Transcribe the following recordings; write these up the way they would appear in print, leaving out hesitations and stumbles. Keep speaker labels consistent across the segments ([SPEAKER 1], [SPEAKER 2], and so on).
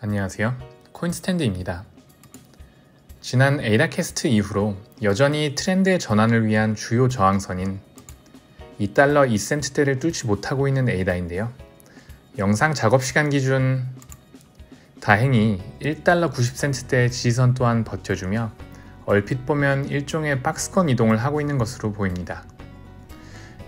[SPEAKER 1] 안녕하세요. 코인스탠드입니다. 지난 에이다캐스트 이후로 여전히 트렌드의 전환을 위한 주요 저항선인 2달러 2센트대를 뚫지 못하고 있는 에이다인데요. 영상 작업 시간 기준 다행히 1달러 90센트대의 지지선 또한 버텨주며 얼핏 보면 일종의 박스권 이동을 하고 있는 것으로 보입니다.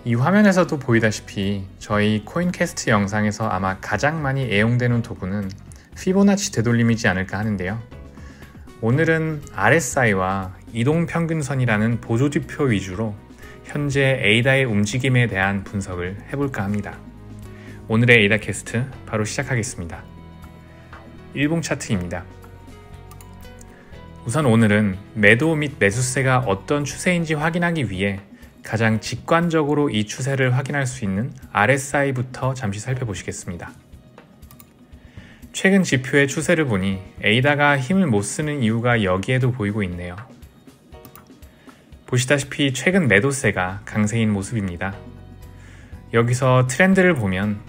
[SPEAKER 1] 이 화면에서도 보이다시피 저희 코인캐스트 영상에서 아마 가장 많이 애용되는 도구는 피보나치 되돌림이지 않을까 하는데요. 오늘은 RSI와 이동평균선이라는 보조지표 위주로 현재 에이다의 움직임에 대한 분석을 해볼까 합니다. 오늘의 에이다캐스트 바로 시작하겠습니다. 일봉 차트입니다. 우선 오늘은 매도 및 매수세가 어떤 추세인지 확인하기 위해 가장 직관적으로 이 추세를 확인할 수 있는 RSI부터 잠시 살펴보시겠습니다. 최근 지표의 추세를 보니 에이다가 힘을 못 쓰는 이유가 여기에도 보이고 있네요. 보시다시피 최근 매도세가 강세인 모습입니다. 여기서 트렌드를 보면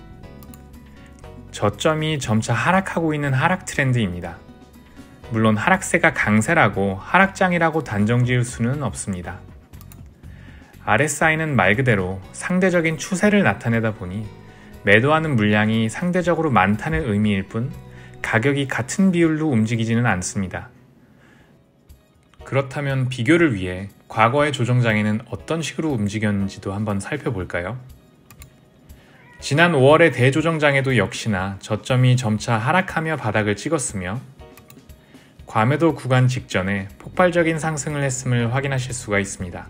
[SPEAKER 1] 저점이 점차 하락하고 있는 하락 트렌드입니다. 물론 하락세가 강세라고 하락장이라고 단정 지을 수는 없습니다. RSI는 말 그대로 상대적인 추세를 나타내다 보니 매도하는 물량이 상대적으로 많다는 의미일 뿐 가격이 같은 비율로 움직이지는 않습니다. 그렇다면 비교를 위해 과거의 조정장에는 어떤 식으로 움직였는지도 한번 살펴볼까요? 지난 5월의 대조정장에도 역시나 저점이 점차 하락하며 바닥을 찍었으며 과매도 구간 직전에 폭발적인 상승을 했음을 확인하실 수가 있습니다.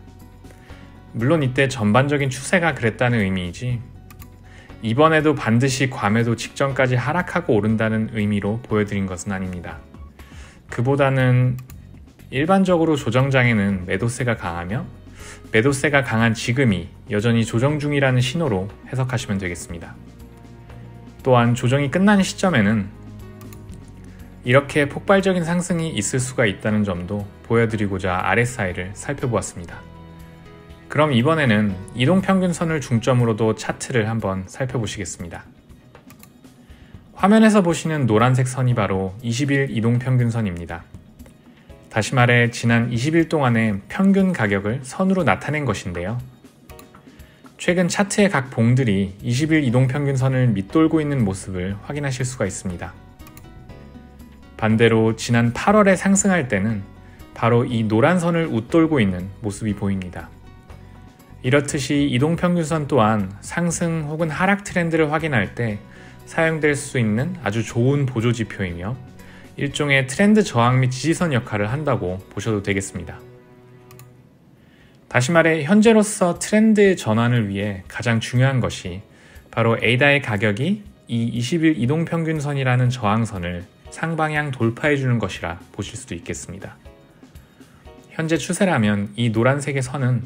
[SPEAKER 1] 물론 이때 전반적인 추세가 그랬다는 의미이지 이번에도 반드시 과매도 직전까지 하락하고 오른다는 의미로 보여드린 것은 아닙니다. 그보다는 일반적으로 조정장에는 매도세가 강하며 매도세가 강한 지금이 여전히 조정 중이라는 신호로 해석하시면 되겠습니다. 또한 조정이 끝난 시점에는 이렇게 폭발적인 상승이 있을 수가 있다는 점도 보여드리고자 RSI를 살펴보았습니다. 그럼 이번에는 이동평균선을 중점으로도 차트를 한번 살펴보시겠습니다. 화면에서 보시는 노란색 선이 바로 20일 이동평균선입니다. 다시 말해 지난 20일 동안의 평균 가격을 선으로 나타낸 것인데요. 최근 차트의 각 봉들이 20일 이동평균선을 밑돌고 있는 모습을 확인하실 수가 있습니다. 반대로 지난 8월에 상승할 때는 바로 이 노란 선을 웃돌고 있는 모습이 보입니다. 이렇듯이 이동평균선 또한 상승 혹은 하락 트렌드를 확인할 때 사용될 수 있는 아주 좋은 보조지표이며 일종의 트렌드 저항 및 지지선 역할을 한다고 보셔도 되겠습니다. 다시 말해 현재로서 트렌드의 전환을 위해 가장 중요한 것이 바로 에이다의 가격이 이 20일 이동평균선이라는 저항선을 상방향 돌파해주는 것이라 보실 수도 있겠습니다. 현재 추세라면 이 노란색의 선은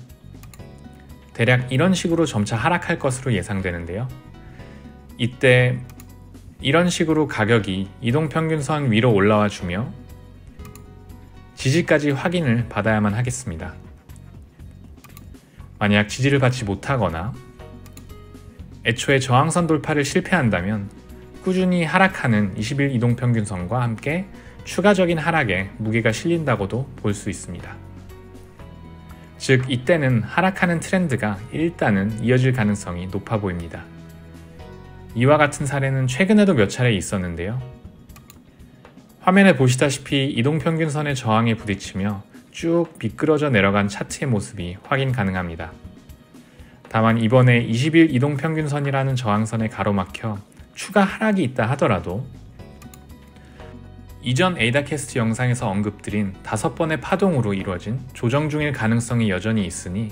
[SPEAKER 1] 대략 이런 식으로 점차 하락할 것으로 예상되는데요. 이때 이런 식으로 가격이 이동평균선 위로 올라와 주며 지지까지 확인을 받아야만 하겠습니다. 만약 지지를 받지 못하거나 애초에 저항선 돌파를 실패한다면 꾸준히 하락하는 20일 이동평균선과 함께 추가적인 하락에 무게가 실린다고도 볼 수 있습니다. 즉 이때는 하락하는 트렌드가 일단은 이어질 가능성이 높아 보입니다. 이와 같은 사례는 최근에도 몇 차례 있었는데요. 화면에 보시다시피 이동평균선의 저항에 부딪히며 쭉 미끄러져 내려간 차트의 모습이 확인 가능합니다. 다만 이번에 20일 이동평균선이라는 저항선에 가로막혀 추가 하락이 있다 하더라도 이전 에이다캐스트 영상에서 언급드린 5번의 파동으로 이루어진 조정 중일 가능성이 여전히 있으니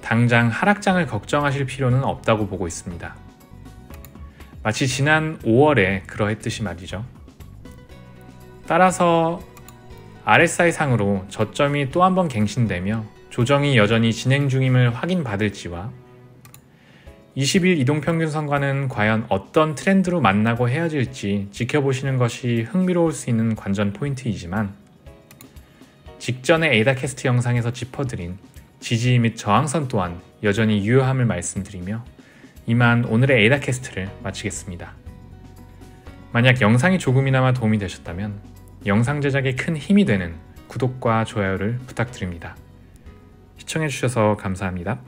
[SPEAKER 1] 당장 하락장을 걱정하실 필요는 없다고 보고 있습니다. 마치 지난 5월에 그러했듯이 말이죠. 따라서 RSI 상으로 저점이 또 한 번 갱신되며 조정이 여전히 진행 중임을 확인받을지와 20일 이동평균선과는 과연 어떤 트렌드로 만나고 헤어질지 지켜보시는 것이 흥미로울 수 있는 관전 포인트이지만 직전의 에이다캐스트 영상에서 짚어드린 지지 및 저항선 또한 여전히 유효함을 말씀드리며 이만 오늘의 에이다캐스트를 마치겠습니다. 만약 영상이 조금이나마 도움이 되셨다면 영상 제작에 큰 힘이 되는 구독과 좋아요를 부탁드립니다. 시청해주셔서 감사합니다.